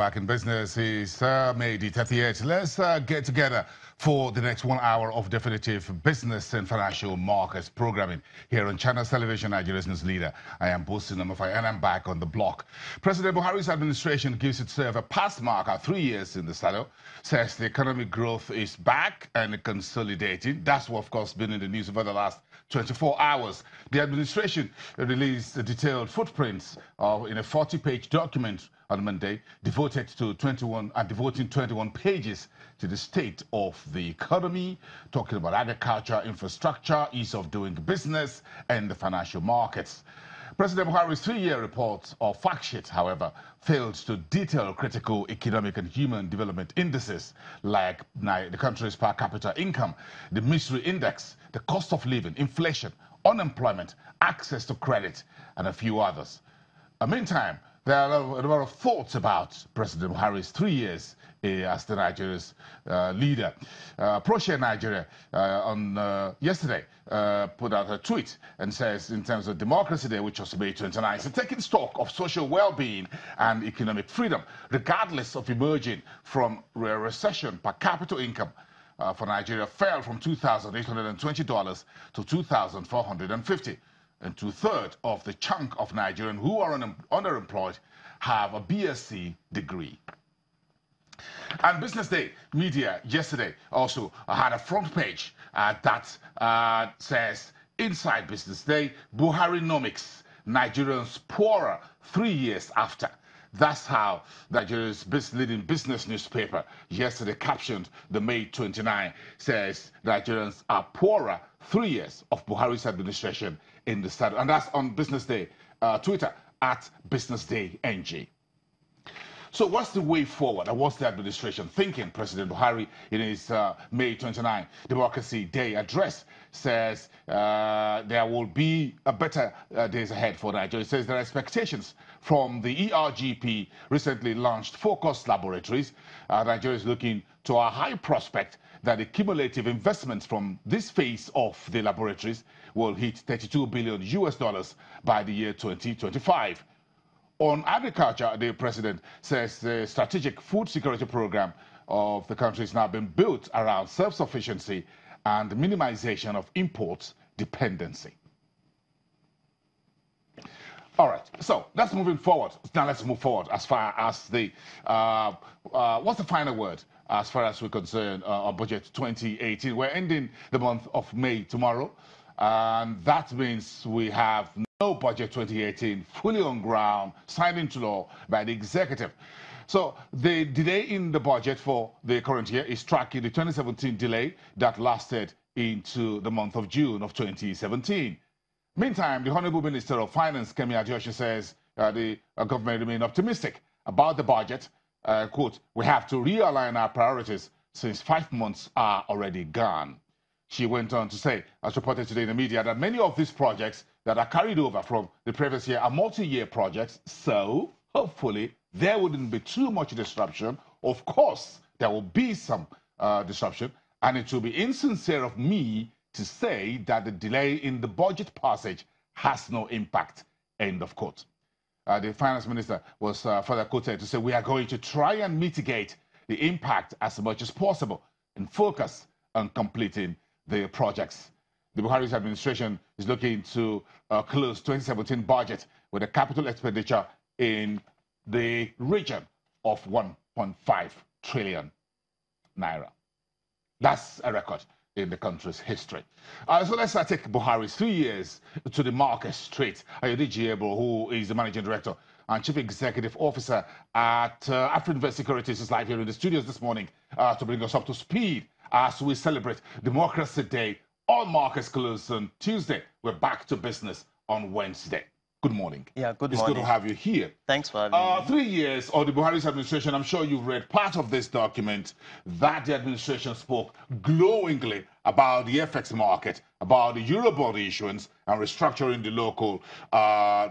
back in business. It's May the 30th. Let's get together for the next 1 hour of definitive business and financial markets programming here on Channels Television, Nigeria's news leader. I am Bosi number 5, and I'm back on the block. President Buhari's administration gives itself a pass mark at 3 years in the saddle, says the economic growth is back and consolidating. That's what, of course, been in the news over the last 24 hours. The administration released the detailed footprints in a 40-page document on Monday, devoting 21 pages to the state of the economy, talking about agriculture, infrastructure, ease of doing business, and the financial markets. President Buhari's 3-year report, or fact sheet, however, failed to detail critical economic and human development indices like the country's per capita income, the misery index, the cost of living, inflation, unemployment, access to credit, and a few others. Meantime, there are a lot of thoughts about President Buhari's 3 years as the Nigeria's leader. ProShare Nigeria yesterday put out a tweet and says, in terms of Democracy Day, which was May 29, so taking stock of social well-being and economic freedom, regardless of emerging from a recession, per capita income for Nigeria fell from $2,820 to $2,450. And 2/3 of the chunk of Nigerians who are underemployed have a BSc degree. And Business Day Media yesterday also had a front page that says, inside Business Day, Buharinomics, Nigerians poorer 3 years after. That's how Nigeria's leading business newspaper yesterday captioned the May 29, says Nigerians are poorer 3 years of Buhari's administration in the saddle. And that's on Business Day Twitter at Business Day NG. So what's the way forward, and what's the administration thinking? President Buhari, in his May 29 Democracy Day address, says there will be a better days ahead for Nigeria. He says there are expectations from the ERGP recently launched focused laboratories. Nigeria is looking to a high prospect that the cumulative investments from this phase of the laboratories will hit $32 billion by the year 2025. On agriculture, the president says the strategic food security program of the country has now been built around self-sufficiency and minimization of imports dependency. All right, so that's moving forward. Now let's move forward as far as the, what's the final word as far as we're concerned on budget 2018? We're ending the month of May tomorrow, and that means we have no budget 2018 fully on ground, signed into law by the executive. So the delay in the budget for the current year is tracking the 2017 delay that lasted into the month of June of 2017. Meantime, the Honorable Minister of Finance, Kemi Adeosun, says the government remain optimistic about the budget. Quote, we have to realign our priorities since 5 months are already gone. She went on to say, as reported today in the media, that many of these projects that are carried over from the previous year are multi-year projects, so hopefully there wouldn't be too much disruption. Of course, there will be some disruption, and it will be insincere of me to say that the delay in the budget passage has no impact, end of quote. The finance minister was further quoted to say, we are going to try and mitigate the impact as much as possible and focus on completing the projects. The Buhari's administration is looking to close 2017 budget with a capital expenditure in the region of 1.5 trillion naira. That's a record in the country's history. So let's take Buhari's 3 years to the market straight. Ayode Jiebo, who is the managing director and chief executive officer at Afrinvest Securities, is live here in the studios this morning to bring us up to speed as we celebrate Democracy Day. All markets close on Tuesday. We're back to business on Wednesday. Good morning. Yeah, good morning. It's good to have you here. Thanks for having me. 3 years of the Buhari's administration. I'm sure you've read part of this document that the administration spoke glowingly about the FX market, about the Eurobond issuance and restructuring the local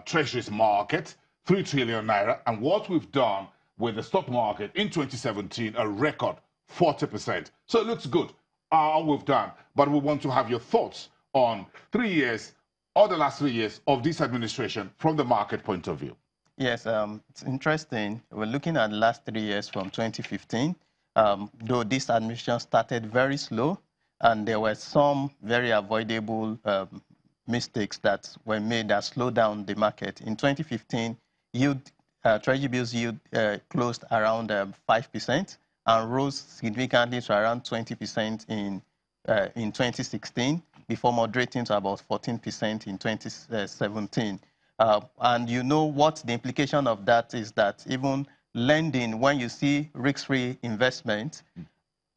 treasuries market, 3 trillion naira, and what we've done with the stock market in 2017, a record 40%. So it looks good, all we've done, but we want to have your thoughts on 3 years, or the last 3 years of this administration from the market point of view. Yes, it's interesting. We're looking at the last 3 years from 2015. Though this administration started very slow, and there were some very avoidable mistakes that were made that slowed down the market. In 2015, Treasury bills yield closed around 5% and rose significantly to around 20% in 2016, before moderating to about 14% in 2017. And you know what the implication of that is, that even lending, when you see risk-free investment,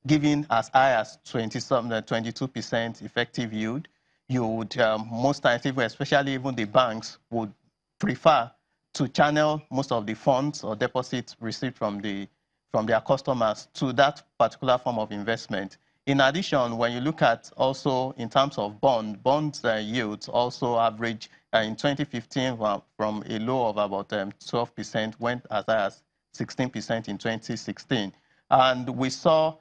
giving as high as 22% effective yield, you would most times, especially even the banks, would prefer to channel most of the funds or deposits received from their customers to that particular form of investment. In addition, when you look at also in terms of bonds yields also average in 2015 from a low of about 12%, went as high as 16% in 2016. And we saw,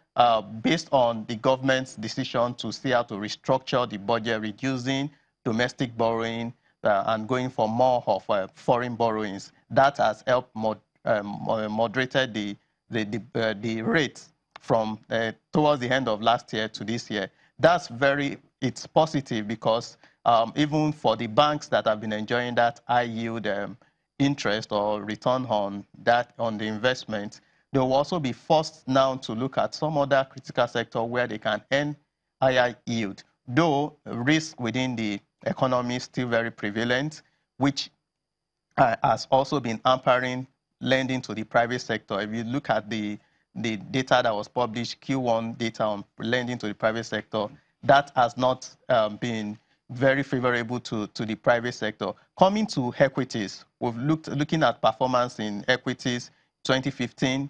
based on the government's decision to see how to restructure the budget, reducing domestic borrowing and going for more of foreign borrowings, that has helped moderated the rates from towards the end of last year to this year. It's positive, because even for the banks that have been enjoying that high yield interest or return on the investment, they will also be forced now to look at some other critical sector where they can earn higher yield, though risk within the economy is still very prevalent, which has also been hampering lending to the private sector. If you look at the data that was published, Q1 data on lending to the private sector, that has not been very favorable to the private sector. Coming to equities, we've looking at performance in equities. 2015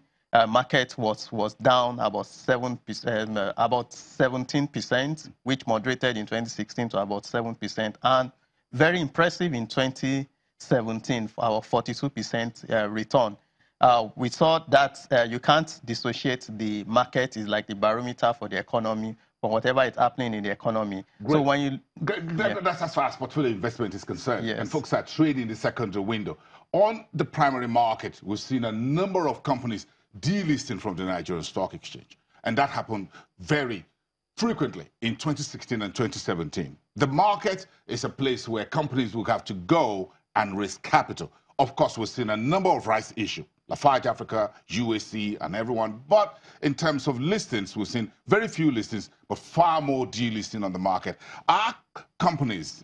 market was down about 7%, about 17%, which moderated in 2016 to about 7%, and very impressive in 2017 for our 42% return. We saw that you can't dissociate the market is like the barometer for the economy, for whatever is happening in the economy. Great. So when you... That's as far as portfolio investment is concerned. Yes. And folks are trading the secondary window. On the primary market, we've seen a number of companies delisting from the Nigerian Stock Exchange. And that happened very frequently in 2016 and 2017. The market is a place where companies will have to go and raise capital. Of course, we've seen a number of rights issues, Lafarge Africa, UAC, and everyone. But in terms of listings, we've seen very few listings, but far more delisting on the market. Are companies